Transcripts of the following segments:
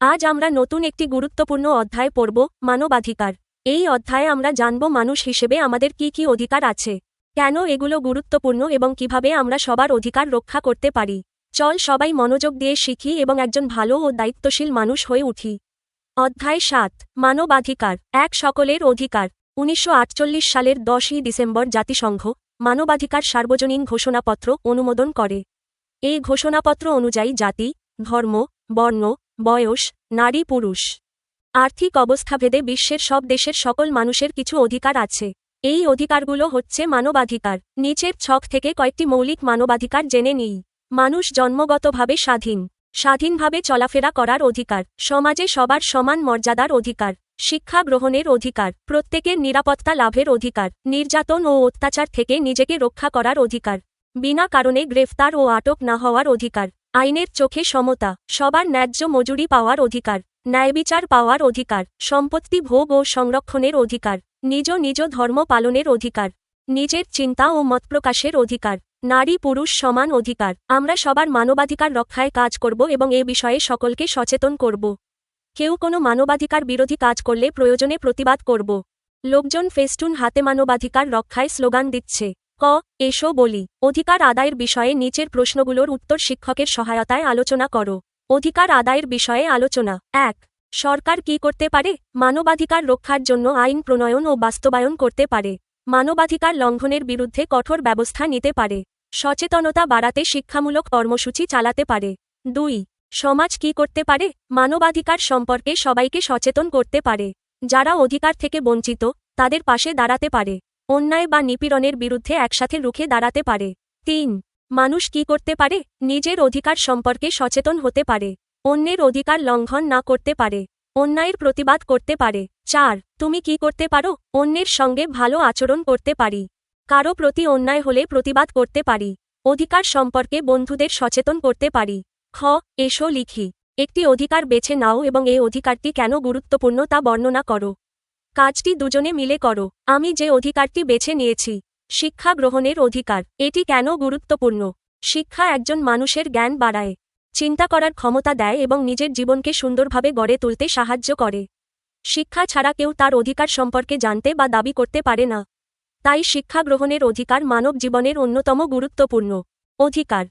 আজ আমরা নতুন একটি গুরুত্বপূর্ণ অধ্যায় পড়ব, মানবাধিকার। এই অধ্যায়ে আমরা জানব মানুষ হিসেবে আমাদের কি কি অধিকার আছে, কেন এগুলো গুরুত্বপূর্ণ এবং কিভাবে আমরা সবার অধিকার রক্ষা করতে পারি। চল সবাই মনোযোগ দিয়ে শিখি এবং একজন ভালো ও দায়িত্বশীল মানুষ হয়ে উঠি। অধ্যায় ৭, মানবাধিকার। এক সকলের অধিকার। ১৯৪৮ সালের ১০ই ডিসেম্বর জাতিসংঘ মানবাধিকার সার্বজনীন ঘোষণাপত্র অনুমোদন করে। এই ঘোষণাপত্র অনুযায়ী জাতি, ধর্ম, বর্ণ, বয়স, নারী পুরুষ, আর্থিক অবস্থাভেদে বিশ্বের সব দেশের সকল মানুষের কিছু অধিকার আছে। এই অধিকারগুলো হচ্ছে মানবাধিকার। নিচের ছক থেকে কয়েকটি মৌলিক মানবাধিকার জেনে নিই। মানুষ জন্মগতভাবে স্বাধীন। স্বাধীনভাবে চলাফেরা করার অধিকার। সমাজে সবার সমান মর্যাদার অধিকার। শিক্ষা গ্রহণের অধিকার। প্রত্যেকের নিরাপত্তা লাভের অধিকার। নির্যাতন ও অত্যাচার থেকে নিজেকে রক্ষা করার অধিকার। বিনা কারণে গ্রেফতার ও আটক না হওয়ার অধিকার। আইনের চোখে সমতা। সবার ন্যায্য মজুরি পাওয়ার অধিকার। ন্যায়বিচার পাওয়ার অধিকার। সম্পত্তি ভোগ ও সংরক্ষণের অধিকার। নিজ নিজ ধর্ম পালনের অধিকার। নিজের চিন্তা ও মত প্রকাশের অধিকার। নারী পুরুষ সমান অধিকার। আমরা সবার মানবাধিকার রক্ষায় কাজ করব এবং এ বিষয়ে সকলকে সচেতন করব। কেউ কোনো মানবাধিকার বিরোধী কাজ করলে প্রয়োজনে প্রতিবাদ করব। লোকজন ফেস্টুন হাতে মানবাধিকার রক্ষায় স্লোগান দিচ্ছে। এসো বলি। অধিকার আদায়ের বিষয়ে নিচের প্রশ্নগুলোর উত্তর শিক্ষকের সহায়তায় আলোচনা করো। অধিকার আদায়ের বিষয়ে আলোচনা। ১. সরকার কি করতে পারে? মানবাধিকার রক্ষার জন্য আইন প্রণয়ন ও বাস্তবায়ন করতে পারে। মানবাধিকার লঙ্ঘনের বিরুদ্ধে কঠোর ব্যবস্থা নিতে পারে। সচেতনতা বাড়াতে শিক্ষামূলক কর্মসূচি চালাতে পারে। ২. সমাজ কি করতে পারে? মানবাধিকার সম্পর্কে সবাইকে সচেতন করতে পারে। যারা অধিকার থেকে বঞ্চিত, তাদের পাশে দাঁড়াতে পারে। অন্যায় বা নিপীড়নের বিরুদ্ধে একসাথে রুখে দাঁড়াতে পারে। ৩. মানুষ কি করতে পারে? নিজের অধিকার সম্পর্কে সচেতন হতে পারে। অন্যের অধিকার লঙ্ঘন না করতে পারে। অন্যায়ের প্রতিবাদ করতে পারে। ৪. তুমি কি করতে পারো? অন্যের সঙ্গে ভালো আচরণ করতে পারি। কারো প্রতি অন্যায় হলে প্রতিবাদ করতে পারি। অধিকার সম্পর্কে বন্ধুদের সচেতন করতে পারি। এসো লিখি। একটি অধিকার বেছে নাও এবং এই অধিকারটি কেন গুরুত্বপূর্ণ তা বর্ণনা করো। কাজটি দুজনে মিলে করো। আমি যে অধিকারটি বেছে নিয়েছি। শিক্ষা গ্রহণের অধিকার। এটি কেন গুরুত্বপূর্ণ? শিক্ষা একজন মানুষের জ্ঞান বাড়ায়, চিন্তা করার ক্ষমতা দেয় এবং নিজের জীবনকে সুন্দরভাবে গড়ে তুলতে সাহায্য করে। শিক্ষা ছাড়া কেউ তার অধিকার সম্পর্কে জানতে বা দাবি করতে পারে না। তাই শিক্ষা গ্রহণের অধিকার মানব জীবনের অন্যতম গুরুত্বপূর্ণ অধিকার।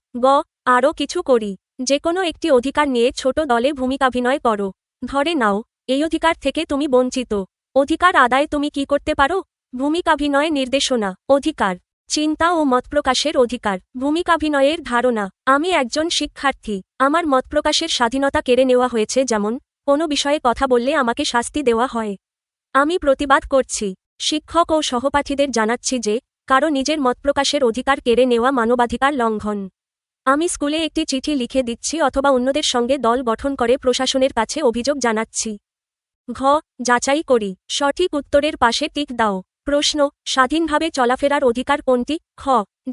আরও কিছু করি। যে কোনো একটি অধিকার নিয়ে ছোট দলে ভূমিকাভিনয় করো। ধরে নাও, এই অধিকার থেকে তুমি বঞ্চিত। অধিকার আদায় তুমি কি করতে পারো? ভূমিকাভিনয়ে নির্দেশনা। অধিকার। চিন্তা ও মতপ্রকাশের অধিকার। ভূমিকাভিনয়ের ধারণা। আমি একজন শিক্ষার্থী। আমার মতপ্রকাশের স্বাধীনতা কেড়ে নেওয়া হয়েছে, যেমন কোনো বিষয়ে কথা বললে আমাকে শাস্তি দেওয়া হয়। আমি প্রতিবাদ করছি। শিক্ষক ও সহপাঠীদের জানাচ্ছি যে কারো নিজের মতপ্রকাশের অধিকার কেড়ে নেওয়া মানবাধিকার লঙ্ঘন। আমি স্কুলে একটি চিঠি লিখে দিচ্ছি অথবা অন্যদের সঙ্গে দল গঠন করে প্রশাসনের কাছে অভিযোগ জানাচ্ছি। যাচাই করি। সঠিক উত্তরের পাশে টিক দাও। প্রশ্ন: স্বাধীনভাবে চলাফেরার অধিকার কোনটি?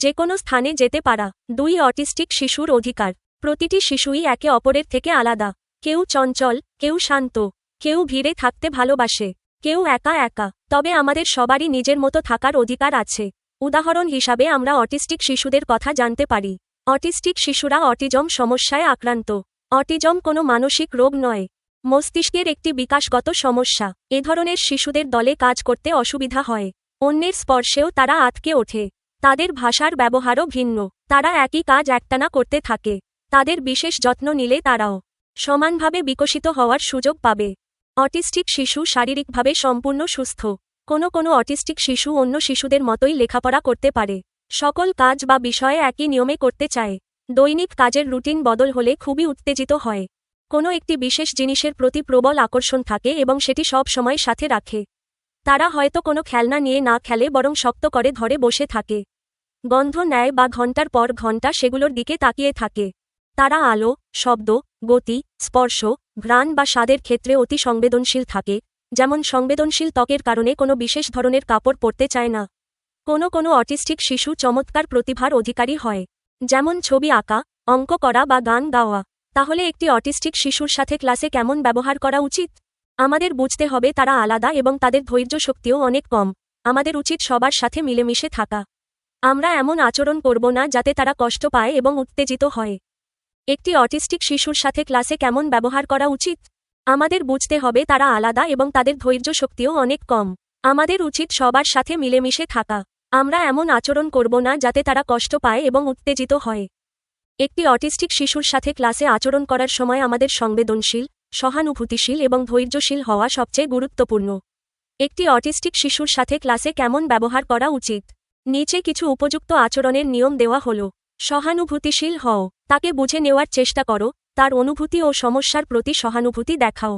যে কোনো স্থানে যেতে পারা। ২. অটিস্টিক শিশুর অধিকার। প্রতিটি শিশুই একে অপরের থেকে আলাদা। কেউ চঞ্চল, কেউ শান্ত, কেউ ভিড়ে থাকতে ভালোবাসে, কেউ একা একা। তবে আমাদের সবারই নিজের মতো থাকার অধিকার আছে। উদাহরণ হিসাবে আমরা অটিস্টিক শিশুদের কথা জানতে পারি। অটিস্টিক শিশুরা অটিজম সমস্যায় আক্রান্ত। অটিজম কোনো মানসিক রোগ নয়, মস্তিষ্কের একটি বিকাশগত সমস্যা। এ ধরনের শিশুদের দলে কাজ করতে অসুবিধা হয়। অন্যের স্পর্শেও তারা আটকে ওঠে। তাদের ভাষার ব্যবহারও ভিন্ন। তারা একই কাজ একটানা করতে থাকে। তাদের বিশেষ যত্ন নিলে তারাও সমানভাবে বিকশিত হওয়ার সুযোগ পাবে। অটিস্টিক শিশু শারীরিকভাবে সম্পূর্ণ সুস্থ। কোনো অটিস্টিক শিশু অন্য শিশুদের মতোই লেখাপড়া করতে পারে। সকল কাজ বা বিষয়ে একই নিয়মে করতে চায়। দৈনিক কাজের রুটিন বদল হলে খুবই উত্তেজিত হয়। কোনো একটি বিশেষ জিনিসের প্রতি প্রবল আকর্ষণ থাকে এবং সেটি সব সময় সাথে রাখে। তারা হয়তো কোনো খেলনা নিয়ে না খেলে বরং শক্ত করে ধরে বসে থাকে। গন্ধ নেয় বা ঘন্টার পর ঘন্টা সেগুলোর দিকে তাকিয়ে থাকে। তারা আলো, শব্দ, গতি, স্পর্শ, ঘ্রাণ বা স্বাদের ক্ষেত্রে অতি সংবেদনশীল থাকে, যেমন সংবেদনশীল ত্বকের কারণে কোনো বিশেষ ধরনের কাপড় পরতে চায় না। কোনো অটিস্টিক শিশু চমৎকার প্রতিভার অধিকারী হয়, যেমন ছবি আঁকা, অঙ্ক করা বা গান গাওয়া। তাহলে একটি অটিস্টিক শিশুর সাথে ক্লাসে কেমন ব্যবহার করা উচিত? আমাদের বুঝতে হবে তারা আলাদা এবং তাদের ধৈর্য শক্তিও অনেক কম। আমাদের উচিত সবার সাথে মিলেমিশে থাকা। আমরা এমন আচরণ করব না যাতে তারা কষ্ট পায় এবং উত্তেজিত হয়। একটি অটিস্টিক শিশুর সাথে ক্লাসে কেমন ব্যবহার করা উচিত? আমাদের বুঝতে হবে তারা আলাদা এবং তাদের ধৈর্য শক্তিও অনেক কম। আমাদের উচিত সবার সাথে মিলেমিশে থাকা। আমরা এমন আচরণ করব না যাতে তারা কষ্ট পায় এবং উত্তেজিত হয়। একটি অটিস্টিক শিশুর সাথে ক্লাসে আচরণ করার সময় আমাদের সংবেদনশীল, সহানুভূতিশীল এবং ধৈর্যশীল হওয়া সবচেয়ে গুরুত্বপূর্ণ। একটি অটিস্টিক শিশুর সাথে ক্লাসে কেমন ব্যবহার করা উচিত? নিচে কিছু উপযুক্ত আচরণের নিয়ম দেওয়া হল। সহানুভূতিশীল হও, তাকে বুঝে নেওয়ার চেষ্টা করো, তার অনুভূতি ও সমস্যার প্রতি সহানুভূতি দেখাও।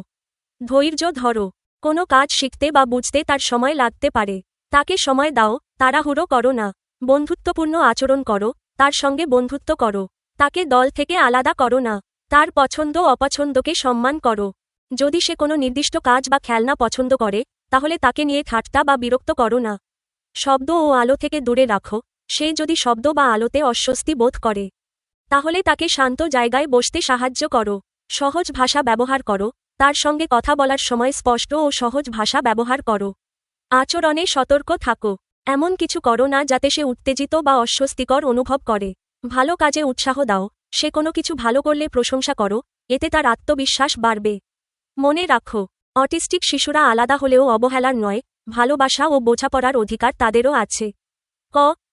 ধৈর্য ধরো, কোনো কাজ শিখতে বা বুঝতে তার সময় লাগতে পারে। তাকে সময় দাও, তাড়াহুড়ো করো না। বন্ধুত্বপূর্ণ আচরণ করো, তার সঙ্গে বন্ধুত্ব করো। তাকে দল থেকে আলাদা করো না। তার পছন্দ অপছন্দকে সম্মান করো। যদি সে কোনো নির্দিষ্ট কাজ বা খেলনা পছন্দ করে, তাহলে তাকে নিয়ে ঠাট্টা বা বিরক্ত করো না। শব্দ ও আলো থেকে দূরে রাখো। সে যদি শব্দ বা আলোতে অস্বস্তি বোধ করে, তাহলে তাকে শান্ত জায়গায় বসতে সাহায্য করো। সহজ ভাষা ব্যবহার করো, তার সঙ্গে কথা বলার সময় স্পষ্ট ও সহজ ভাষা ব্যবহার করো। আচরণে সতর্ক থাকো, এমন কিছু করো না যাতে সে উত্তেজিত বা অস্বস্তিকর অনুভব করে। ভালো কাজে উৎসাহ দাও, সে কোনো কিছু ভালো করলে প্রশংসা করো, এতে তার আত্মবিশ্বাস বাড়বে। মনে রাখো, অটিস্টিক শিশুরা আলাদা হলেও অবহেলার নয়, ভালোবাসা ও বোঝাপড়ার অধিকার তাদেরও আছে।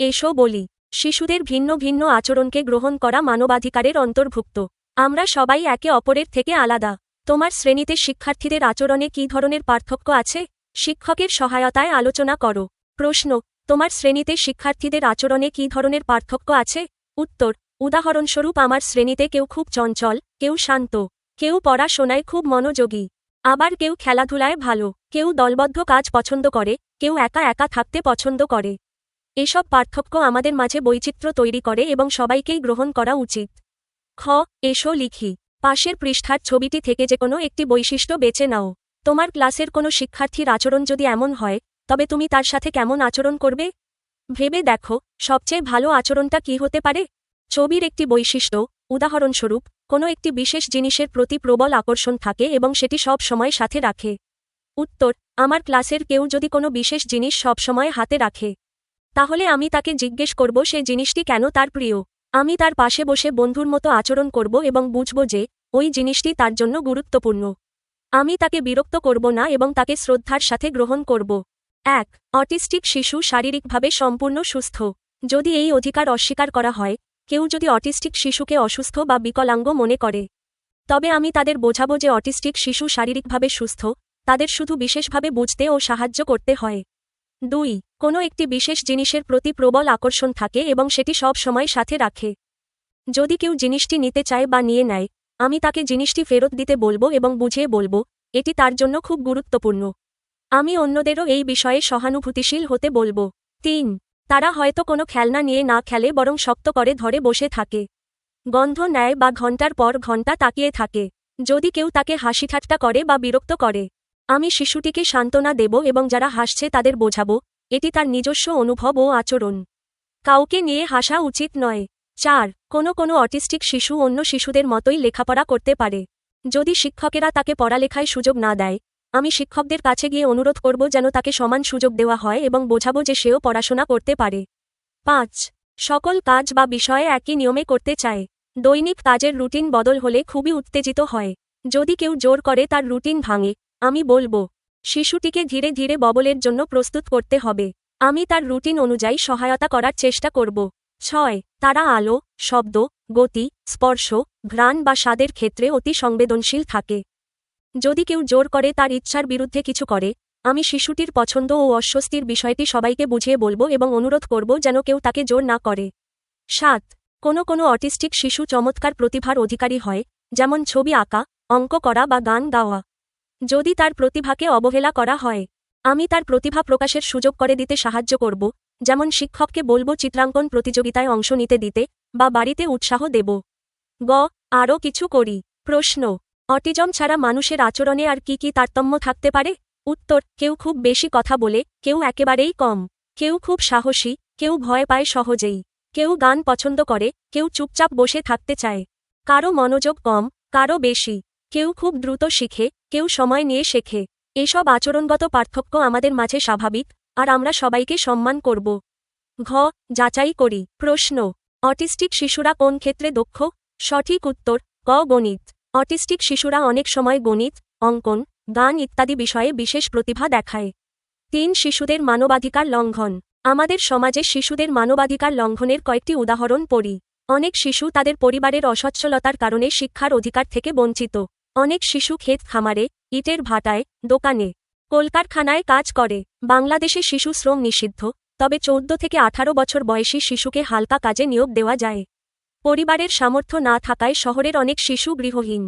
এসো বলি, শিশুদের ভিন্ন ভিন্ন আচরণকে গ্রহণ করা মানবাধিকারের অন্তর্ভুক্ত। আমরা সবাই একে অপরের থেকে আলাদা। তোমার শ্রেণীতে শিক্ষার্থীদের আচরণে কী ধরনের পার্থক্য আছে? শিক্ষকের সহায়তায় আলোচনা করো। প্রশ্ন: তোমার শ্রেণীতে শিক্ষার্থীদের আচরণে কী ধরনের পার্থক্য আছে? উত্তর: উদাহরণস্বরূপ, আমার শ্রেণীতে কেউ খুব চঞ্চল, কেউ শান্ত, কেউ পড়াশোনায় খুব মনোযোগী, আবার কেউ খেলাধুলায় ভালো, কেউ দলবদ্ধ কাজ পছন্দ করে, কেউ একা একা থাকতে পছন্দ করে। এসব পার্থক্য আমাদের মাঝে বৈচিত্র্য তৈরি করে এবং সবাইকেই গ্রহণ করা উচিত। এসো লিখি। পাশের পৃষ্ঠার ছবিটি থেকে যে কোনো একটি বৈশিষ্ট্য বেছে নাও। তোমার ক্লাসের কোনো শিক্ষার্থীর আচরণ যদি এমন হয়, তবে তুমি তার সাথে কেমন আচরণ করবে? ভেবে দেখো, সবচেয়ে ভালো আচরণটা কী হতে পারে? ছবির একটি বৈশিষ্ট্য, উদাহরণস্বরূপ, কোনো একটি বিশেষ জিনিসের প্রতি প্রবল আকর্ষণ থাকে এবং সেটি সব সময় সাথে রাখে। উত্তর: আমার ক্লাসের কেউ যদি কোনো বিশেষ জিনিস সব সময় হাতে রাখে, তাহলে আমি তাকে জিজ্ঞেস করব সে জিনিসটি কেন তার প্রিয়। আমি তার পাশে বসে বন্ধুর মতো আচরণ করব এবং বুঝব যে ওই জিনিসটি তার জন্য গুরুত্বপূর্ণ। আমি তাকে বিরক্ত করব না এবং তাকে শ্রদ্ধার সাথে গ্রহণ করব। 1. অটিস্টিক শিশু শারীরিকভাবে সম্পূর্ণ সুস্থ। যদি এই অধিকার অস্বীকার করা হয়, কেউ যদি অটিস্টিক শিশুকে অসুস্থ বা বিকলাঙ্গ মনে করে, তবে আমি তাদের বোঝাবো যে অটিস্টিক শিশু শারীরিকভাবে সুস্থ, তাদের শুধু বিশেষভাবে বুঝতে ও সাহায্য করতে হয়। 2. কোনো একটি বিশেষ জিনিসের প্রতি প্রবল আকর্ষণ থাকে এবং সেটি সব সময় সাথে রাখে। যদি কেউ জিনিসটি নিতে চায় বা নিয়ে নেয়, আমি তাকে জিনিসটি ফেরত দিতে বলবো এবং বুঝিয়ে বলবো এটি তার জন্য খুব গুরুত্বপূর্ণ। আমি অন্যদেরও এই বিষয়ে সহানুভূতিশীল হতে বলবো। 3. তারা হয়তো কোনো খেলনা নিয়ে না খেলে বরং শক্ত করে ধরে বসে থাকে, গন্ধ নেয় বা ঘন্টার পর ঘন্টা তাকিয়ে থাকে। যদি কেউ তাকে হাসিঠাট্টা করে বা বিরক্ত করে, আমি শিশুটিকে সান্ত্বনা দেব এবং যারা হাসছে তাদের বোঝাবো এটি তার নিজস্ব অনুভব ও আচরণ। কাউকে নিয়ে হাসা উচিত নয়। 4. কোনো অটিস্টিক শিশু অন্য শিশুদের মতোই লেখাপড়া করতে পারে। যদি শিক্ষকেরা তাকে পড়ালেখায় সুযোগ না দেয়, আমি শিক্ষকদের কাছে গিয়ে অনুরোধ করব যেন তাকে সমান সুযোগ দেওয়া হয় এবং বোঝাবো যে সেও পড়াশোনা করতে পারে। 5. সকল কাজ বা বিষয়ে একই নিয়মে করতে চায়। দৈনিক কাজের রুটিন বদল হলে খুবই উত্তেজিত হয়। যদি কেউ জোর করে তার রুটিন ভাঙে, আমি বলবো শিশুটিকে ধীরে ধীরে বদলের জন্য প্রস্তুত করতে হবে। আমি তার রুটিন অনুযায়ী সহায়তা করার চেষ্টা করব। 6. তারা আলো, শব্দ, গতি, স্পর্শ, ঘ্রাণ বা স্বাদের ক্ষেত্রে অতি সংবেদনশীল থাকে। যদি কেউ জোর করে তার ইচ্ছার বিরুদ্ধে কিছু করে, আমি শিশুটির পছন্দ ও অস্বস্তির বিষয়টি সবাইকে বুঝিয়ে বলবো এবং অনুরোধ করব যেন কেউ তাকে জোর না করে। 7. কোনো অটিস্টিক শিশু চমৎকার প্রতিভার অধিকারী হয়, যেমন ছবি আঁকা, অঙ্ক করা বা গান গাওয়া। যদি তার প্রতিভাকে অবহেলা করা হয়, আমি তার প্রতিভা প্রকাশের সুযোগ করে দিতে সাহায্য করব, যেমন শিক্ষককে বলবো চিত্রাঙ্কন প্রতিযোগিতায় অংশ নিতে দিতে বা বাড়িতে উৎসাহ দেব। আরও কিছু করি। প্রশ্ন: অটিজম ছাড়া মানুষের আচরণে আর কি কি তারতম্য থাকতে পারে? উত্তর: কেউ খুব বেশি কথা বলে, কেউ একেবারেই কম, কেউ খুব সাহসী, কেউ ভয় পায় সহজেই, কেউ গান পছন্দ করে, কেউ চুপচাপ বসে থাকতে চায়, কারো মনোযোগ কম, কারো বেশি, কেউ খুব দ্রুত শিখে, কেউ সময় নিয়ে শেখে। এসব আচরণগত পার্থক্য আমাদের মাঝে স্বাভাবিক, আর আমরা সবাইকে সম্মান করব। যাচাই করি। প্রশ্ন: অটিস্টিক শিশুরা কোন ক্ষেত্রে দক্ষ? সঠিক উত্তর: গণিত। অটিস্টিক শিশুরা অনেক সময় গণিত, অঙ্কন, গান ইত্যাদি বিষয়ে বিশেষ প্রতিভা দেখায়। ৩ শিশুদের মানবাধিকার লঙ্ঘন। আমাদের সমাজে শিশুদের মানবাধিকার লঙ্ঘনের কয়েকটি উদাহরণ পড়ি। অনেক শিশু তাদের পরিবারের অসচ্ছলতার কারণে শিক্ষার অধিকার থেকে বঞ্চিত। অনেক শিশু ক্ষেত খামারে, ইটের ভাটায়, দোকানে, কলকারখানায় কাজ করে। বাংলাদেশে শিশু শ্রম নিষিদ্ধ, তবে ১৪ থেকে ১৮ বছর বয়সী শিশুকে হালকা কাজে নিয়োগ দেওয়া যায়। পরিবারের সামর্থ্য না থাকায় শহরের অনেক শিশু গৃহহীন।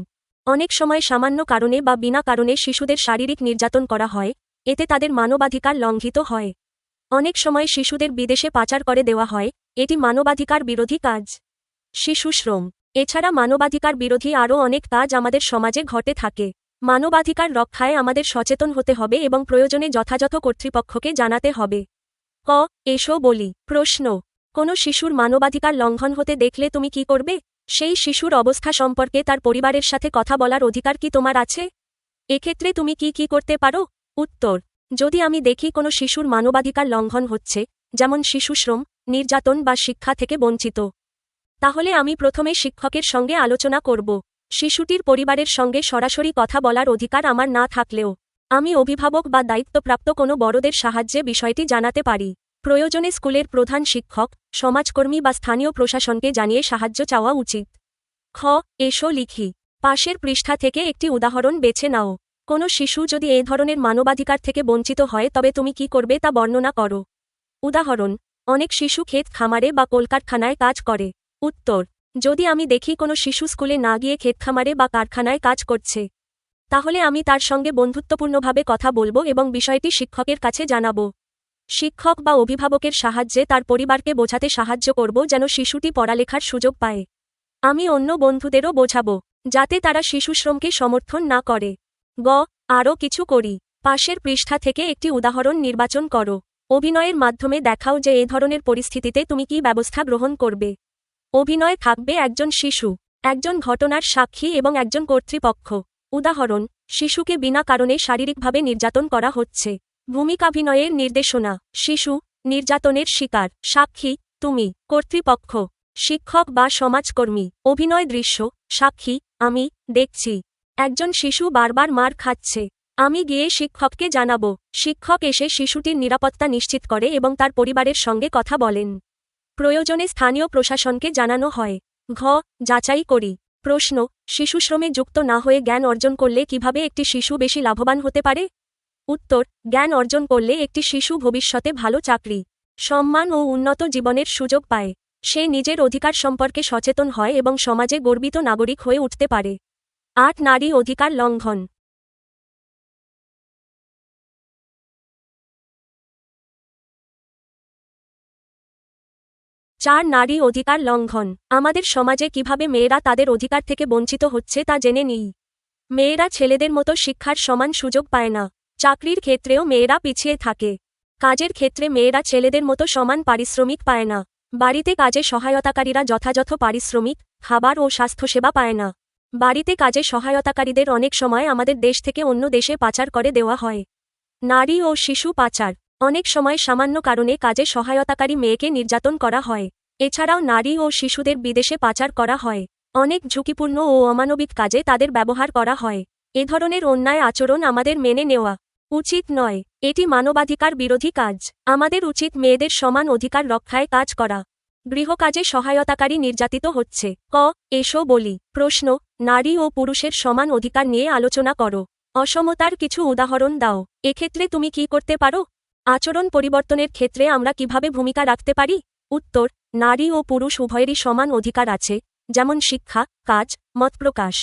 অনেক সময় সামান্য কারণে বা বিনা কারণে শিশুদের শারীরিক নির্যাতন করা হয়, এতে তাদের মানবাধিকার লঙ্ঘিত হয়। অনেক সময় শিশুদের বিদেশে পাচার করে দেওয়া হয়, এটি মানবাধিকার বিরোধী কাজ। শিশু শ্রম। এছাড়া মানবাধিকার বিরোধী আরও অনেক কাজ আমাদের সমাজে ঘটে থাকে। মানবাধিকার রক্ষায় আমাদের সচেতন হতে হবে এবং প্রয়োজনে যথাযথ কর্তৃপক্ষকে জানাতে হবে। ক. এসো বলি। প্রশ্ন: কোনো শিশুর মানবাধিকার লঙ্ঘন হতে দেখলে তুমি কি করবে? সেই শিশুর অবস্থা সম্পর্কে তার পরিবারের সাথে কথা বলার অধিকার কি তোমার আছে? এক্ষেত্রে তুমি কি করতে পারো? উত্তর: যদি আমি দেখি কোনো শিশুর মানবাধিকার লঙ্ঘন হচ্ছে, যেমন শিশু শ্রম, নির্যাতন বা শিক্ষা থেকে বঞ্চিত, তাহলে আমি প্রথমে শিক্ষকের সঙ্গে আলোচনা করব। শিশুটির পরিবারের সঙ্গে সরাসরি কথা বলার অধিকার আমার না থাকলেও আমি অভিভাবক বা দায়িত্বপ্রাপ্ত কোনো বড়দের সাহায্যে বিষয়টি জানাতে পারি। প্রয়োজনে স্কুলের প্রধান শিক্ষক, সমাজকর্মী বা স্থানীয় প্রশাসনকে জানিয়ে সাহায্য চাওয়া উচিত। খ. এসো লিখি। পাশের পৃষ্ঠা থেকে একটি উদাহরণ বেছে নাও। কোনো শিশু যদি এই ধরনের মানবাধিকার থেকে বঞ্চিত হয় তবে তুমি কি করবে তা বর্ণনা করো। উদাহরণ: অনেক শিশু ক্ষেত খামারে বা কলকারখানায় কাজ করে। উত্তর: যদি আমি দেখি কোনো শিশু স্কুলে না গিয়ে ক্ষেতখামারে বা কারখানায় কাজ করছে, তাহলে আমি তার সঙ্গে বন্ধুত্বপূর্ণভাবে কথা বলবো এবং বিষয়টি শিক্ষকের কাছে জানাবো। শিক্ষক বা অভিভাবকের সাহায্যে তার পরিবারকে বোঝাতে সাহায্য করব যেন শিশুটি পড়ালেখার সুযোগ পায়। আমি অন্য বন্ধুদেরও বোঝাবো, যাতে তারা শিশুশ্রমকে সমর্থন না করে। গ. আরও কিছু করি। পাশের পৃষ্ঠা থেকে একটি উদাহরণ নির্বাচন করো। অভিনয়ের মাধ্যমে দেখাও যে এ ধরনের পরিস্থিতিতে তুমি কী ব্যবস্থা গ্রহণ করবে। অভিনয়ে থাকবে একজন শিশু, একজন ঘটনার সাক্ষী এবং একজন কর্তৃপক্ষ। উদাহরণ: শিশুকে বিনা কারণে শারীরিকভাবে নির্যাতন করা হচ্ছে। ভূমিকাভিনয়ের নির্দেশনা: শিশু, নির্যাতনের শিকার, সাক্ষী, তুমি, কর্তৃপক্ষ, শিক্ষক বা সমাজকর্মী। অভিনয় দৃশ্য: সাক্ষী, আমি দেখছি একজন শিশু বারবার মার খাচ্ছে। আমি গিয়ে শিক্ষককে জানাবো। শিক্ষক এসে শিশুটির নিরাপত্তা নিশ্চিত করে এবং তার পরিবারের সঙ্গে কথা বলেন। প্রয়োজনে স্থানীয় প্রশাসনকে জানানো হয়। ঘ. যাচাই করি। প্রশ্ন: শিশুশ্রমে যুক্ত না হয়ে জ্ঞান অর্জন করলে কিভাবে একটি শিশু বেশি লাভবান হতে পারে? উত্তর: জ্ঞান অর্জন করলে একটি শিশু ভবিষ্যতে ভালো চাকরি, সম্মান ও উন্নত জীবনের সুযোগ পায়। সে নিজের অধিকার সম্পর্কে সচেতন হয় এবং সমাজে গর্বিত নাগরিক হয়ে উঠতে পারে। ৮. নারী অধিকার লঙ্ঘন। ৪. নারী অধিকার লঙ্ঘন। আমাদের সমাজে কিভাবে মেয়েরা তাদের অধিকার থেকে বঞ্চিত হচ্ছে তা জেনে নিই। মেয়েরা ছেলেদের মতো শিক্ষার সমান সুযোগ পায় না। চাকরির ক্ষেত্রেও মেয়েরা পিছিয়ে থাকে। কাজের ক্ষেত্রে মেয়েরা ছেলেদের মতো সমান পারিশ্রমিক পায় না। বাড়িতে কাজে সহায়তাকারীরা যথাযথ পারিশ্রমিক, খাবার ও স্বাস্থ্যসেবা পায় না। বাড়িতে কাজে সহায়তাকারীদের অনেক সময় আমাদের দেশ থেকে অন্য দেশে পাচার করে দেওয়া হয়। নারী ও শিশু পাচার। অনেক সময় সামান্য কারণে কাজে সহায়তাকারী মেয়েকে নির্যাতন করা হয়। এছাড়াও নারী ও শিশুদের বিদেশে পাচার করা হয়। অনেক ঝুঁকিপূর্ণ ও অমানবিক কাজে তাদের ব্যবহার করা হয়। এ ধরনের অন্যায় আচরণ আমাদের মেনে নেওয়া উচিত নয়। এটি মানবাধিকার বিরোধী কাজ। আমাদের উচিত মেয়েদের সমান অধিকার রক্ষায় কাজ করা। গৃহকাজে সহায়তাকারী নির্যাতিত হচ্ছে। ক. এসো বলি। প্রশ্ন: নারী ও পুরুষের সমান অধিকার নিয়ে আলোচনা করো। অসমতার কিছু উদাহরণ দাও। এক্ষেত্রে তুমি কি করতে পারো? আচরণ পরিবর্তনের ক্ষেত্রে আমরা কিভাবে ভূমিকা রাখতে পারি? উত্তর: নারী ও পুরুষ উভয়েরই সমান অধিকার আছে, যেমন শিক্ষা, কাজ, মতপ্রকাশ,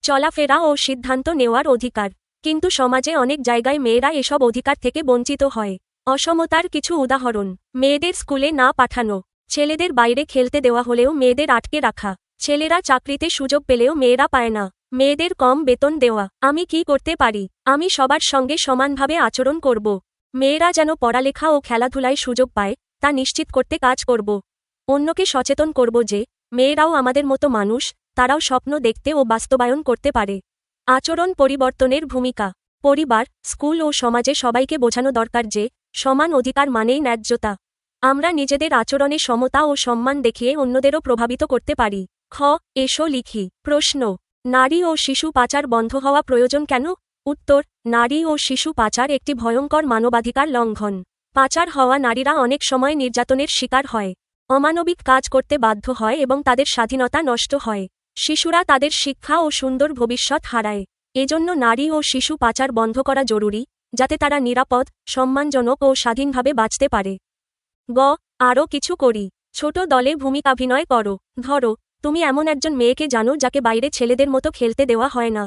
চলাফেরা ও সিদ্ধান্ত নেওয়ার অধিকার। কিন্তু সমাজে অনেক জায়গায় মেয়েরা এসব অধিকার থেকে বঞ্চিত হয়। অসমতার কিছু উদাহরণ: মেয়েদের স্কুলে না পাঠানো, ছেলেদের বাইরে খেলতে দেওয়া হলেও মেয়েদের আটকে রাখা, ছেলেরা চাকরিতে সুযোগ পেলেও মেয়েরা পায় না, মেয়েদের কম বেতন দেওয়া। আমি কি করতে পারি? আমি সবার সঙ্গে সমানভাবে আচরণ করব। মেয়েরা যেন পড়ালেখা ও খেলাধুলায় সুযোগ পায়, তা নিশ্চিত করতে কাজ করব। অন্যকে সচেতন করব যে মেয়েরাও আমাদের মতো মানুষ, তারাও স্বপ্ন দেখতে ও বাস্তবায়ন করতে পারে। আচরণ পরিবর্তনের ভূমিকা। পরিবার, স্কুল ও সমাজে সবাইকে বোঝানো দরকার যে সমান অধিকার মানেই ন্যায্যতা। আমরা নিজেদের আচরণে সমতা ও সম্মান দেখিয়ে অন্যদেরও প্রভাবিত করতে পারি। খ. এসো লিখি। প্রশ্ন: নারী ও শিশু পাচার বন্ধ হওয়া প্রয়োজন কেন? উত্তর, নারী ও শিশু পাচার একটি ভয়ঙ্কর মানবাধিকার লঙ্ঘন। পাচার হওয়া নারীরা অনেক সময় নির্যাতনের শিকার হয়, অমানবিক কাজ করতে বাধ্য হয় এবং তাদের স্বাধীনতা নষ্ট হয়। শিশুরা তাদের শিক্ষা ও সুন্দর ভবিষ্যৎ হারায়। এজন্য নারী ও শিশু পাচার বন্ধ করা জরুরি, যাতে তারা নিরাপদ, সম্মানজনক ও স্বাধীনভাবে বাঁচতে পারে। গ. আরও কিছু করি। ছোট দলে ভূমিকাভিনয় করো। ধরো, তুমি এমন একজন মেয়েকে জানো যাকে বাইরে ছেলেদের মতো খেলতে দেওয়া হয় না।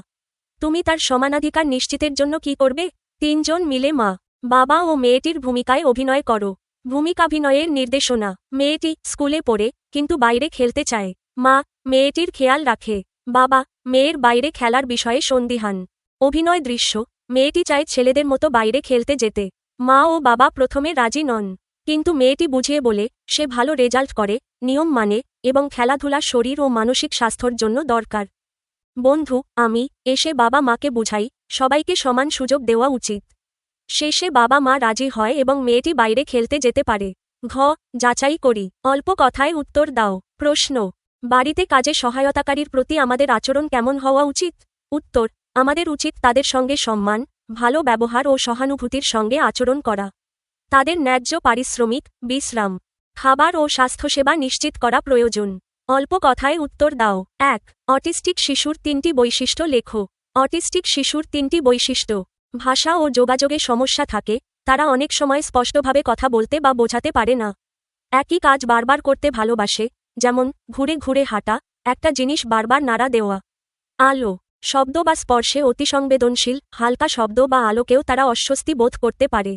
তুমি তার সমানাধিকার নিশ্চিতের জন্য কি করবে? 3 জন মিলে মা, বাবা ও মেয়েটির ভূমিকায় অভিনয় করো। ভূমিকাভিনয়ের নির্দেশনা। মেয়েটি স্কুলে পড়ে কিন্তু বাইরে খেলতে চায়। মা মেয়েটির খেয়াল রাখে। বাবা মেয়ের বাইরে খেলার বিষয়ে সন্দিহান। অভিনয় দৃশ্য। মেয়েটি চায় ছেলেদের মতো বাইরে খেলতে যেতে। মা ও বাবা প্রথমে রাজি নন, কিন্তু মেয়েটি বুঝিয়ে বলে সে ভালো রেজাল্ট করে, নিয়ম মানে এবং খেলাধুলা শরীর ও মানসিক স্বাস্থ্যের জন্য দরকার। বন্ধু আমি এসে বাবা মাকে বুঝাই সবাইকে সমান সুযোগ দেওয়া উচিত। শেষে বাবা মা রাজি হয় এবং মেয়েটি বাইরে খেলতে যেতে পারে। ঘ. যাচাই করি। অল্প কথায় উত্তর দাও। প্রশ্ন: বাড়িতে কাজে সহায়তাকারীর প্রতি আমাদের আচরণ কেমন হওয়া উচিত? উত্তর: আমাদের উচিত তাদের সঙ্গে সম্মান, ভালো ব্যবহার ও সহানুভূতির সঙ্গে আচরণ করা। তাদের ন্যায্য পারিশ্রমিক, বিশ্রাম, খাবার ও স্বাস্থ্যসেবা নিশ্চিত করা প্রয়োজন। অল্প কথায় উত্তর দাও। 1. অটিস্টিক শিশুর 3টি বৈশিষ্ট্য লেখো। অটিস্টিক শিশুর 3টি বৈশিষ্ট্য: ভাষা ও যোগাযোগে সমস্যা থাকে, তারা অনেক সময় স্পষ্টভাবে কথা বলতে বা বোঝাতে পারে না। একই কাজ বারবার করতে ভালোবাসে, যেমন ঘুরে ঘুরে হাঁটা, একটা জিনিস বারবার নাড়া দেওয়া। আলো, শব্দ বা স্পর্শে অতিসংবেদনশীল, হালকা শব্দ বা আলোকেও তারা অস্বস্তি বোধ করতে পারে।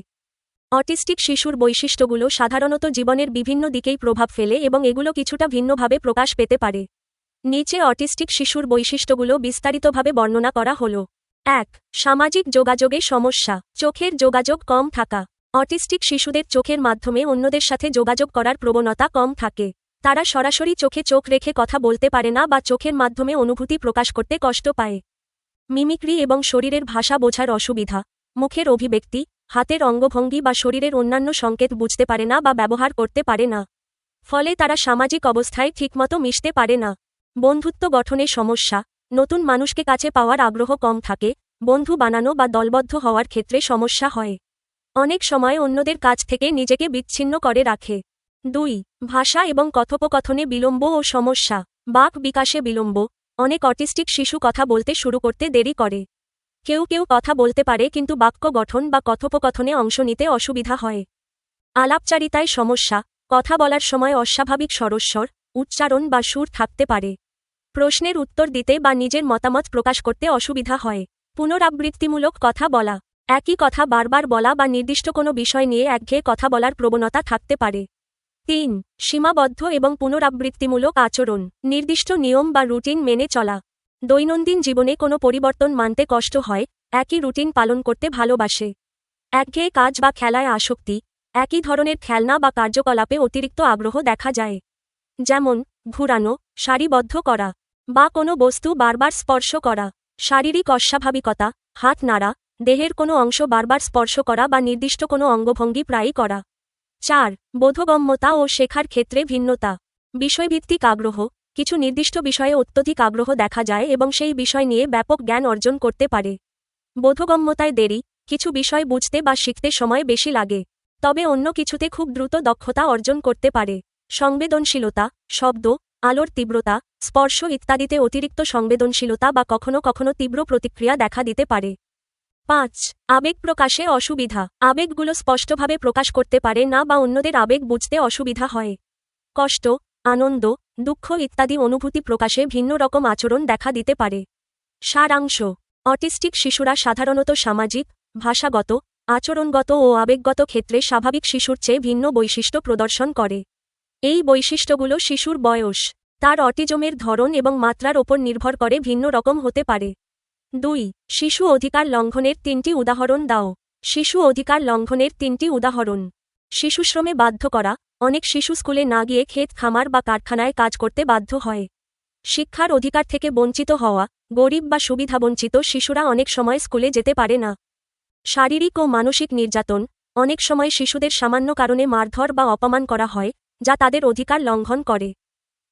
অটিস্টিক শিশুর বৈশিষ্ট্যগুলো সাধারণত জীবনের বিভিন্ন দিকেই প্রভাব ফেলে এবং এগুলো কিছুটা ভিন্নভাবে প্রকাশ পেতে পারে। নিচে অটিস্টিক শিশুর বৈশিষ্ট্যগুলো বিস্তারিতভাবে বর্ণনা করা হলো। 1. সামাজিক যোগাযোগে সমস্যা। চোখের যোগাযোগ কম থাকা। অটিস্টিক শিশুদের চোখের মাধ্যমে অন্যদের সাথে যোগাযোগ করার প্রবণতা কম থাকে। তারা সরাসরি চোখে চোখ রেখে কথা বলতে পারে না বা চোখের মাধ্যমে অনুভূতি প্রকাশ করতে কষ্ট পায়। মিমিক্রি এবং শরীরের ভাষা বোঝার অসুবিধা। মুখের অভিব্যক্তি, হাতের অঙ্গভঙ্গি বা শরীরের অন্যান্য সংকেত বুঝতে পারে না বা ব্যবহার করতে পারে না। ফলে তারা সামাজিক অবস্থায় ঠিকমতো মিশতে পারে না। বন্ধুত্ব গঠনে সমস্যা। নতুন মানুষকে কাছে পাওয়ার আগ্রহ কম থাকে, বন্ধু বানানো বা দলবদ্ধ হওয়ার ক্ষেত্রে সমস্যা হয়। অনেক সময় অন্যদের কাছ থেকে নিজেকে বিচ্ছিন্ন করে রাখে। 2. ভাষা এবং কথোপকথনে বিলম্ব ও সমস্যা। বাক বিকাশে বিলম্ব। অনেক অটিস্টিক শিশু কথা বলতে শুরু করতে দেরি করে। কেউ কেউ কথা বলতে পারে কিন্তু বাক্য গঠন বা কথোপকথনে অংশ নিতে অসুবিধা হয়। আলাপচারিতায় সমস্যা। কথা বলার সময় অস্বাভাবিক স্বরস্বর, উচ্চারণ বা সুর থাকতে পারে। প্রশ্নের উত্তর দিতে বা নিজের মতামত প্রকাশ করতে অসুবিধা হয়। পুনরাবৃত্তিমূলক কথা বলা। একই কথা বারবার বলা বা নির্দিষ্ট কোনো বিষয় নিয়ে একঘেয়ে কথা বলার প্রবণতা থাকতে পারে। 3. সীমাবদ্ধ এবং পুনরাবৃত্তিমূলক আচরণ। নির্দিষ্ট নিয়ম বা রুটিন মেনে চলা। দৈনন্দিন জীবনে কোনো পরিবর্তন মানতে কষ্ট হয়, একই রুটিন পালন করতে ভালোবাসে। একঘেয়ে কাজ বা খেলায় আসক্তি। একই ধরনের খেলনা বা কার্যকলাপে অতিরিক্ত আগ্রহ দেখা যায়। যেমন ঘুরানো, সারিবদ্ধ করা, বা কোনো বস্তু বারবার স্পর্শ করা। শারীরিক অস্বাভাবিকতা, হাত নাড়া, দেহের কোনো অংশ বারবার স্পর্শ করা বা নির্দিষ্ট কোনো অঙ্গভঙ্গি প্রায়ই করা। 4. বোধগম্যতা ও শেখার ক্ষেত্রে ভিন্নতা। বিষয়ভিত্তিক আগ্রহ। কিছু নির্দিষ্ট বিষয়ে অত্যধিক আগ্রহ দেখা যায় এবং সেই বিষয় নিয়ে ব্যাপক জ্ঞান অর্জন করতে পারে। বোধগম্যতায় দেরি। কিছু বিষয় বুঝতে বা শিখতে সময় বেশি লাগে, তবে অন্য কিছুতে খুব দ্রুত দক্ষতা অর্জন করতে পারে। সংবেদনশীলতা, শব্দ, আলোর তীব্রতা, স্পর্শ ইত্যাদিতে অতিরিক্ত সংবেদনশীলতা বা কখনো কখনো তীব্র প্রতিক্রিয়া দেখা দিতে পারে। 5. আবেগ প্রকাশে অসুবিধা। আবেগগুলো স্পষ্টভাবে প্রকাশ করতে পারে না বা অন্যদের আবেগ বুঝতে অসুবিধা হয়। কষ্ট, আনন্দ, দুঃখ ইত্যাদি অনুভূতি প্রকাশে ভিন্ন রকম আচরণ দেখা দিতে পারে। সারাংশ: অটিস্টিক শিশুরা সাধারণত সামাজিক, ভাষাগত, আচরণগত ও আবেগগত ক্ষেত্রে স্বাভাবিক শিশুর চেয়ে ভিন্ন বৈশিষ্ট্য প্রদর্শন করে। এই বৈশিষ্ট্যগুলো শিশুর বয়স, তার অটিজমের ধরন এবং মাত্রার ওপর নির্ভর করে ভিন্ন রকম হতে পারে। 2. শিশু অধিকার লঙ্ঘনের 3টি উদাহরণ দাও। শিশু অধিকার লঙ্ঘনের 3টি উদাহরণ: শিশুশ্রমে বাধ্য করা। অনেক শিশু স্কুলে না গিয়ে ক্ষেত খামার বা কারখানায় কাজ করতে বাধ্য হয়। শিক্ষার অধিকার থেকে বঞ্চিত হওয়া। গরিব বা সুবিধাবঞ্চিত শিশুরা অনেক সময় স্কুলে যেতে পারে না। শারীরিক ও মানসিক নির্যাতন। অনেক সময় শিশুদের সামান্য কারণে মারধর বা অপমান করা হয়, যা তাদের অধিকার লঙ্ঘন করে।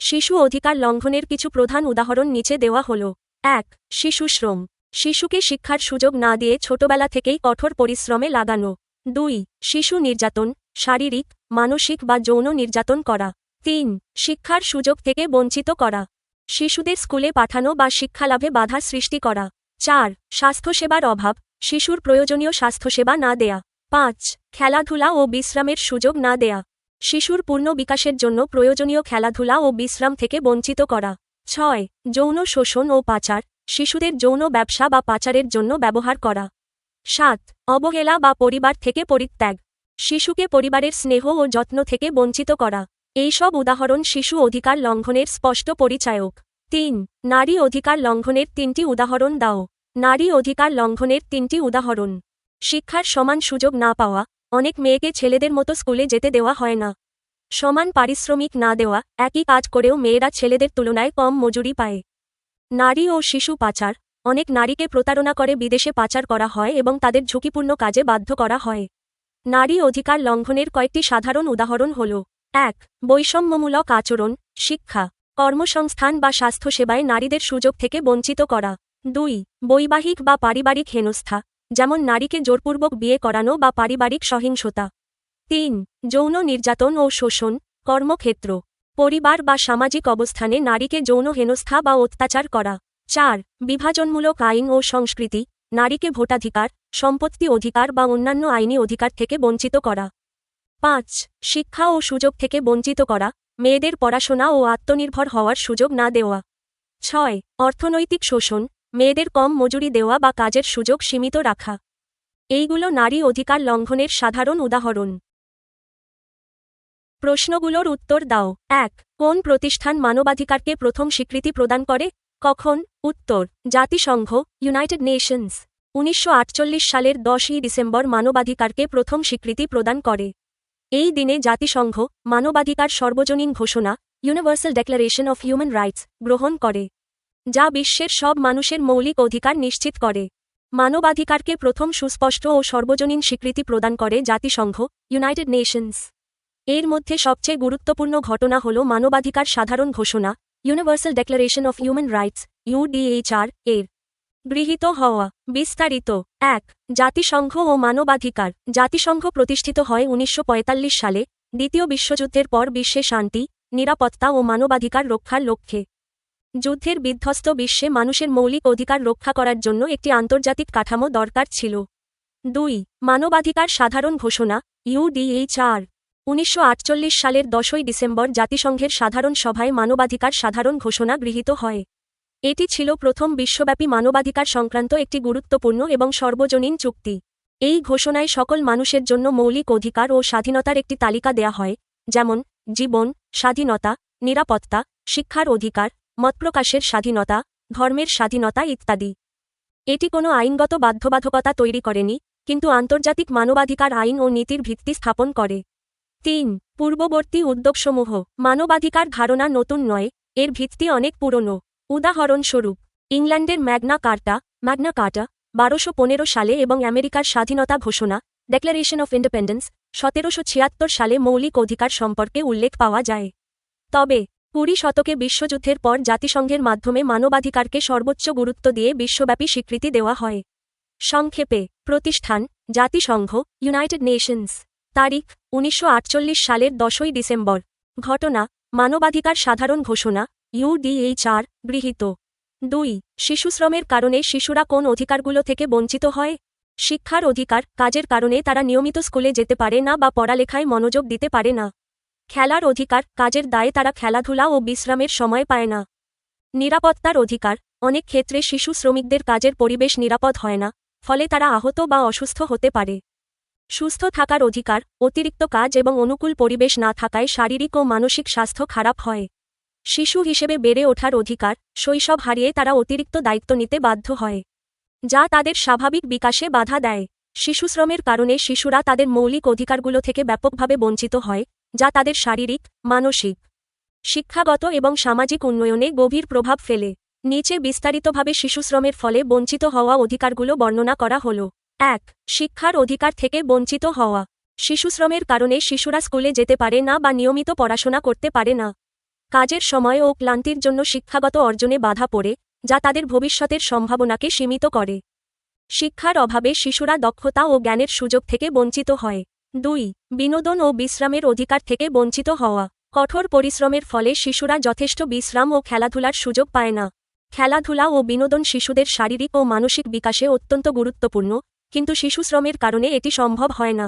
শিশু অধিকার লঙ্ঘনের কিছু প্রধান উদাহরণ নিচে দেওয়া হলো। এক, শিশুশ্রম। শিশুকে শিক্ষার সুযোগ না দিয়ে ছোটবেলা থেকেই কঠোর পরিশ্রমে লাগানো। 2, শিশু নির্যাতন, শারীরিক, মানসিক বা যৌন নির্যাতন করা। 3, শিক্ষার সুযোগ থেকে বঞ্চিত করা। শিশুদের স্কুলে পাঠানো বা শিক্ষালাভে বাধা সৃষ্টি করা। 4, স্বাস্থ্যসেবার অভাব, শিশুর প্রয়োজনীয় স্বাস্থ্যসেবা না দেয়া। 5, খেলাধুলা ও বিশ্রামের সুযোগ না দেয়া। শিশুর পূর্ণ বিকাশের জন্য প্রয়োজনীয় খেলাধুলা ও বিশ্রাম থেকে বঞ্চিত করা। 6, যৌন শোষণ ও পাচার, শিশুদের যৌন ব্যবসা বা পাচারের জন্য ব্যবহার করা। 7, অবহেলা বা পরিবার থেকে পরিত্যাগ, শিশুকে পরিবারের স্নেহ ও যত্ন থেকে বঞ্চিত করা। এইসব উদাহরণ শিশু অধিকার লঙ্ঘনের স্পষ্ট পরিচায়ক। 3, নারী অধিকার লঙ্ঘনের 3টি উদাহরণ দাও। নারী অধিকার লঙ্ঘনের 3টি উদাহরণ। শিক্ষার সমান সুযোগ না পাওয়া, অনেক মেয়েকে ছেলেদের মতো স্কুলে যেতে দেওয়া হয় না। সমান পারিশ্রমিক না দেওয়া, একই কাজ করেও মেয়েরা ছেলেদের তুলনায় কম মজুরি পায়। নারী ও শিশু পাচার, অনেক নারীকে প্রতারণা করে বিদেশে পাচার করা হয় এবং তাদের ঝুঁকিপূর্ণ কাজে বাধ্য করা হয়। নারী অধিকার লঙ্ঘনের কয়েকটি সাধারণ উদাহরণ হল: 1, বৈষম্যমূলক আচরণ, শিক্ষা, কর্মসংস্থান বা স্বাস্থ্যসেবায় নারীদের সুযোগ থেকে বঞ্চিত করা। 2, বৈবাহিক বা পারিবারিক হেনস্থা, যেমন নারীকে জোরপূর্বক বিয়ে করানো বা পারিবারিক সহিংসতা। 3, যৌন নির্যাতন ও শোষণ, কর্মক্ষেত্র, পরিবার বা সামাজিক অবস্থানে নারীকে যৌন হেনস্থা বা অত্যাচার করা। 4, বিভাজনমূলক আইন ও সংস্কৃতি, নারীকে ভোটাধিকার, সম্পত্তি অধিকার বা অন্যান্য আইনি অধিকার থেকে বঞ্চিত করা। 5, শিক্ষা ও সুযোগ থেকে বঞ্চিত করা, মেয়েদের পড়াশোনা ও আত্মনির্ভর হওয়ার সুযোগ না দেওয়া। 6, অর্থনৈতিক শোষণ, মেয়েদের কম মজুরি দেওয়া বা কাজের সুযোগ সীমিত রাখা। এইগুলো নারী অধিকার লঙ্ঘনের সাধারণ উদাহরণ। প্রশ্নগুলোর উত্তর দাও। 1, কোন প্রতিষ্ঠান মানবাধিকারকে প্রথম স্বীকৃতি প্রদান করে? কখন? উত্তর, জাতিসংঘ, ইউনাইটেড নেশনস। 1948 সালের 10ই ডিসেম্বর মানবাধিকারকে প্রথম স্বীকৃতি প্রদান করে। এই দিনে জাতিসংঘ মানবাধিকার সর্বজনীন ঘোষণা, universal declaration of human rights, গ্রহণ করে, যা বিশ্বের সব মানুষের মৌলিক অধিকার নিশ্চিত করে। মানবাধিকারকে প্রথম সুস্পষ্ট ও সর্বজনীন স্বীকৃতি প্রদান করে জাতিসংঘ, ইউনাইটেড নেশনস। এর মধ্যে সবচেয়ে গুরুত্বপূর্ণ ঘটনা হল মানবাধিকার সাধারণ ঘোষণা, universal declaration of human rights, UDHR, এর গৃহীত হওয়া। বিস্তারিত। 1, জাতিসংঘ ও মানবাধিকার। জাতিসংঘ প্রতিষ্ঠিত হয় 1945 সালে, দ্বিতীয় বিশ্বযুদ্ধের পর বিশ্বে শান্তি, নিরাপত্তা ও মানবাধিকার রক্ষার লক্ষ্যে। যুদ্ধের বিধ্বস্ত বিশ্বে মানুষের মৌলিক অধিকার রক্ষা করার জন্য একটি আন্তর্জাতিক কাঠামো দরকার ছিল। 2, মানবাধিকার সাধারণ ঘোষণা, ইউডিএইচআর। 1948 সালের 10ই ডিসেম্বর জাতিসংঘের সাধারণ সভায় মানবাধিকার সাধারণ ঘোষণা গৃহীত হয়। এটি ছিল প্রথম বিশ্বব্যাপী মানবাধিকার সংক্রান্ত একটি গুরুত্বপূর্ণ এবং সর্বজনীন চুক্তি। এই ঘোষণায় সকল মানুষের জন্য মৌলিক অধিকার ও স্বাধীনতার একটি তালিকা দেয়া হয়, যেমন জীবন, স্বাধীনতা, নিরাপত্তা, শিক্ষার অধিকার, মতপ্রকাশের স্বাধীনতা, ধর্মের স্বাধীনতা ইত্যাদি। এটি কোনো আইনগত বাধ্যবাধকতা তৈরি করেনি, কিন্তু আন্তর্জাতিক মানবাধিকার আইন ও নীতির ভিত্তি স্থাপন করে। 3, পূর্ববর্তী উদ্যোগসমূহ। মানবাধিকার ধারণা নতুন নয়, এর ভিত্তি অনেক পুরনো। উদাহরণস্বরূপ, ইংল্যান্ডের ম্যাগনা কার্টা, 1215 সালে এবং আমেরিকার স্বাধীনতা ঘোষণা, ডেক্লারেশন অফ ইন্ডিপেন্ডেন্স, 1776 সালে মৌলিক অধিকার সম্পর্কে উল্লেখ পাওয়া যায়। তবে 20 শতকে বিশ্বযুদ্ধের পর জাতিসংঘের মাধ্যমে মানবাধিকারকে সর্বোচ্চ গুরুত্ব দিয়ে বিশ্বব্যাপী স্বীকৃতি দেওয়া হয়। সংক্ষেপে, প্রতিষ্ঠান, জাতিসংঘ, ইউনাইটেড নেশনস। তারিখ, 1948 সালের 10ই ডিসেম্বর। ঘটনা, মানবাধিকার সাধারণ ঘোষণা, ইউডিএইচআর, গৃহীত। 2, শিশুশ্রমের কারণে শিশুরা কোন অধিকারগুলো থেকে বঞ্চিত হয়? শিক্ষার অধিকার, কাজের কারণে তারা নিয়মিত স্কুলে যেতে পারে না বা পড়ালেখায় মনোযোগ দিতে পারে না। খেলার অধিকার, কাজের দায়ে তারা খেলাধুলা ও বিশ্রামের সময় পায় না। নিরাপত্তার অধিকার, অনেক ক্ষেত্রে শিশু শ্রমিকদের কাজের পরিবেশ নিরাপদ হয় না, ফলে তারা আহত বা অসুস্থ হতে পারে। সুস্থ থাকার অধিকার, অতিরিক্ত কাজ এবং অনুকূল পরিবেশ না থাকায় শারীরিক ও মানসিক স্বাস্থ্য খারাপ হয়। শিশু হিসেবে বেড়ে ওঠার অধিকার, শৈশব হারিয়ে তারা অতিরিক্ত দায়িত্ব নিতে বাধ্য হয়, যা তাদের স্বাভাবিক বিকাশে বাধা দেয়। শিশুশ্রমের কারণে শিশুরা তাদের মৌলিক অধিকারগুলো থেকে ব্যাপকভাবে বঞ্চিত হয়, যা তাদের শারীরিক, মানসিক, শিক্ষাগত এবং সামাজিক উন্নয়নে গভীর প্রভাব ফেলে। নিচে বিস্তারিতভাবে শিশুশ্রমের ফলে বঞ্চিত হওয়া অধিকারগুলো বর্ণনা করা হল। 1, শিক্ষার অধিকার থেকে বঞ্চিত হওয়া। শিশুশ্রমের কারণে শিশুরা স্কুলে যেতে পারে না বা নিয়মিত পড়াশোনা করতে পারে না। কাজের সময় ও ক্লান্তির জন্য শিক্ষাগত অর্জনে বাধা পড়ে, যা তাদের ভবিষ্যতের সম্ভাবনাকে সীমিত করে। শিক্ষার অভাবে শিশুরা দক্ষতা ও জ্ঞানের সুযোগ থেকে বঞ্চিত হয়। 2. বিনোদন ও বিশ্রামের অধিকার থেকে বঞ্চিত হওয়া। কঠোর পরিশ্রমের ফলে শিশুরা যথেষ্ট বিশ্রাম ও খেলাধুলার সুযোগ পায় না। খেলাধুলা ও বিনোদন শিশুদের শারীরিক ও মানসিক বিকাশে অত্যন্ত গুরুত্বপূর্ণ, কিন্তু শিশুশ্রমের কারণে এটি সম্ভব হয় না।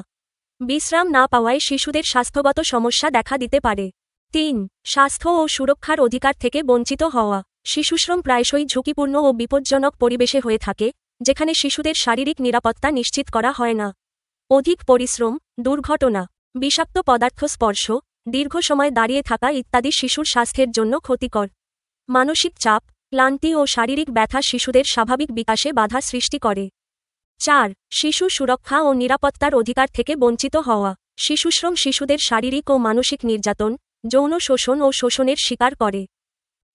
বিশ্রাম না পাওয়ায় শিশুদের স্বাস্থ্যগত সমস্যা দেখা দিতে পারে। 3. স্বাস্থ্য ও সুরক্ষার অধিকার থেকে বঞ্চিত হওয়া। শিশুশ্রম প্রায়শই ঝুঁকিপূর্ণ ও বিপজ্জনক পরিবেশে হয়ে থাকে, যেখানে শিশুদের শারীরিক নিরাপত্তা নিশ্চিত করা হয় না। অধিক পরিশ্রম, দুর্ঘটনা, বিষাক্ত পদার্থ স্পর্শ, দীর্ঘ সময় দাঁড়িয়ে থাকা ইত্যাদি শিশুর স্বাস্থ্যের জন্য ক্ষতিকর। মানসিক চাপ, ক্লান্তি ও শারীরিক ব্যথা শিশুদের স্বাভাবিক বিকাশে বাধা সৃষ্টি করে। 4. শিশু সুরক্ষা ও নিরাপত্তার অধিকার থেকে বঞ্চিত হওয়া। শিশুশ্রম শিশুদের শারীরিক ও মানসিক নির্যাতন, যৌন শোষণ ও শোষণের শিকার করে।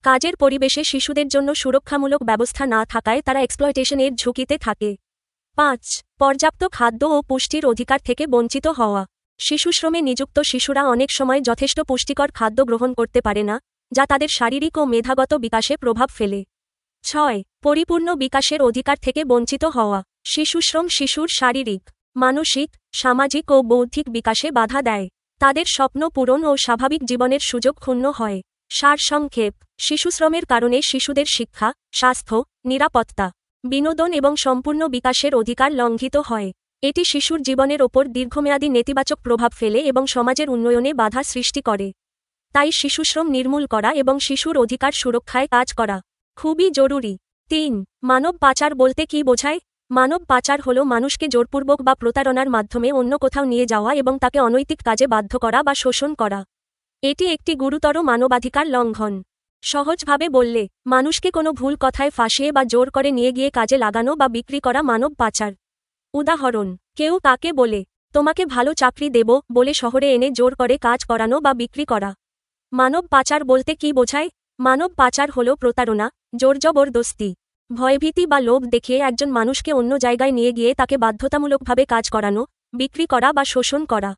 কাজের পরিবেশে শিশুদের জন্য সুরক্ষামূলক ব্যবস্থা না থাকায় তারা এক্সপ্লয়টেশনের ঝুঁকিতে থাকে। 5. পর্যাপ্ত খাদ্য ও পুষ্টির অধিকার থেকে বঞ্চিত হওয়া। শিশুশ্রমে নিযুক্ত শিশুরা অনেক সময় যথেষ্ট পুষ্টিকর খাদ্য গ্রহণ করতে পারে না, যা তাদের শারীরিক ও মেধাগত বিকাশে প্রভাব ফেলে। 6. পরিপূর্ণ বিকাশের অধিকার থেকে বঞ্চিত হওয়া। শিশুশ্রম শিশুর শারীরিক, মানসিক, সামাজিক ও বৌদ্ধিক বিকাশে বাধা দেয়। তাদের স্বপ্ন পূরণ ও স্বাভাবিক জীবনের সুযোগ ক্ষুণ্ণ হয়। সারসংক্ষেপ: শিশুশ্রমের কারণে শিশুদের শিক্ষা, স্বাস্থ্য, নিরাপত্তা, বিনোদন এবং সম্পূর্ণ বিকাশের অধিকার লঙ্ঘিত হয়। এটি শিশুর জীবনের ওপর দীর্ঘমেয়াদী নেতিবাচক প্রভাব ফেলে এবং সমাজের উন্নয়নে বাধা সৃষ্টি করে। তাই শিশুশ্রম নির্মূল করা এবং শিশুর অধিকার সুরক্ষায় কাজ করা খুবই জরুরি। 3. মানব পাচার বলতে কী বোঝায়? মানব পাচার হল মানুষকে জোরপূর্বক বা প্রতারণার মাধ্যমে অন্য কোথাও নিয়ে যাওয়া এবং তাকে অনৈতিক কাজে বাধ্য করা বা শোষণ করা। এটি একটি গুরুতর মানবাধিকার লঙ্ঘন। সহজভাবে বললে, মানুষকে কোনো ভুল কথায় ফাঁসিয়ে বা জোর করে নিয়ে গিয়ে কাজে লাগানো বা বিক্রি করা মানব পাচার। উদাহরণ: কেউ কাকে বলে, তোমাকে ভালো চাকরি দেব বলে শহরে এনে জোর করে কাজ করানো বা বিক্রি করা। মানব পাচার বলতে কী বোঝায়? মানব পাচার হল প্রতারণা, জোরজবরদস্তি, ভয়ভীতি বা লোভ দেখিয়ে একজন মানুষকে অন্য জায়গায় নিয়ে গিয়ে তাকে বাধ্যতামূলকভাবে কাজ করানো, বিক্রি করা বা শোষণ করা।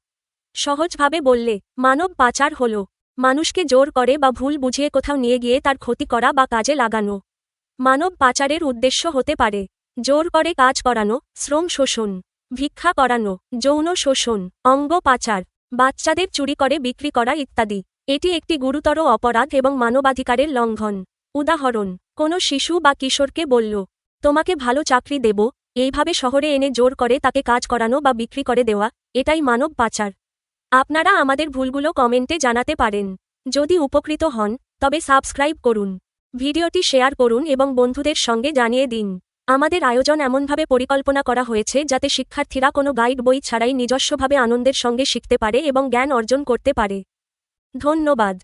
সহজভাবে বললে, মানব পাচার হল মানুষকে জোর করে বা ভুল বুঝিয়ে কোথাও নিয়ে গিয়ে তার ক্ষতি করা বা কাজে লাগানো। মানব পাচারের উদ্দেশ্য হতে পারে জোর করে কাজ করানো, শ্রম শোষণ, ভিক্ষা করানো, যৌন শোষণ, অঙ্গ পাচার, বাচ্চাদের চুরি করে বিক্রি করা ইত্যাদি। এটি একটি গুরুতর অপরাধ এবং মানবাধিকারের লঙ্ঘন। উদাহরণ: কোনো শিশু বা কিশোরকে বলল, তোমাকে ভালো চাকরি দেব, এইভাবে শহরে এনে জোর করে তাকে কাজ করানো বা বিক্রি করে দেওয়া, এটাই মানব পাচার। আপনারা আমাদের ভুলগুলো কমেন্টে জানাতে পারেন। যদি উপকৃত হন, তবে সাবস্ক্রাইব করুন, ভিডিওটি শেয়ার করুন এবং বন্ধুদের সঙ্গে জানিয়ে দিন। আমাদের আয়োজন এমনভাবে পরিকল্পনা করা হয়েছে যাতে শিক্ষার্থীরা কোনো গাইড বই ছাড়াই নিজস্বভাবে আনন্দের সঙ্গে শিখতে পারে এবং জ্ঞান অর্জন করতে পারে। ধন্যবাদ।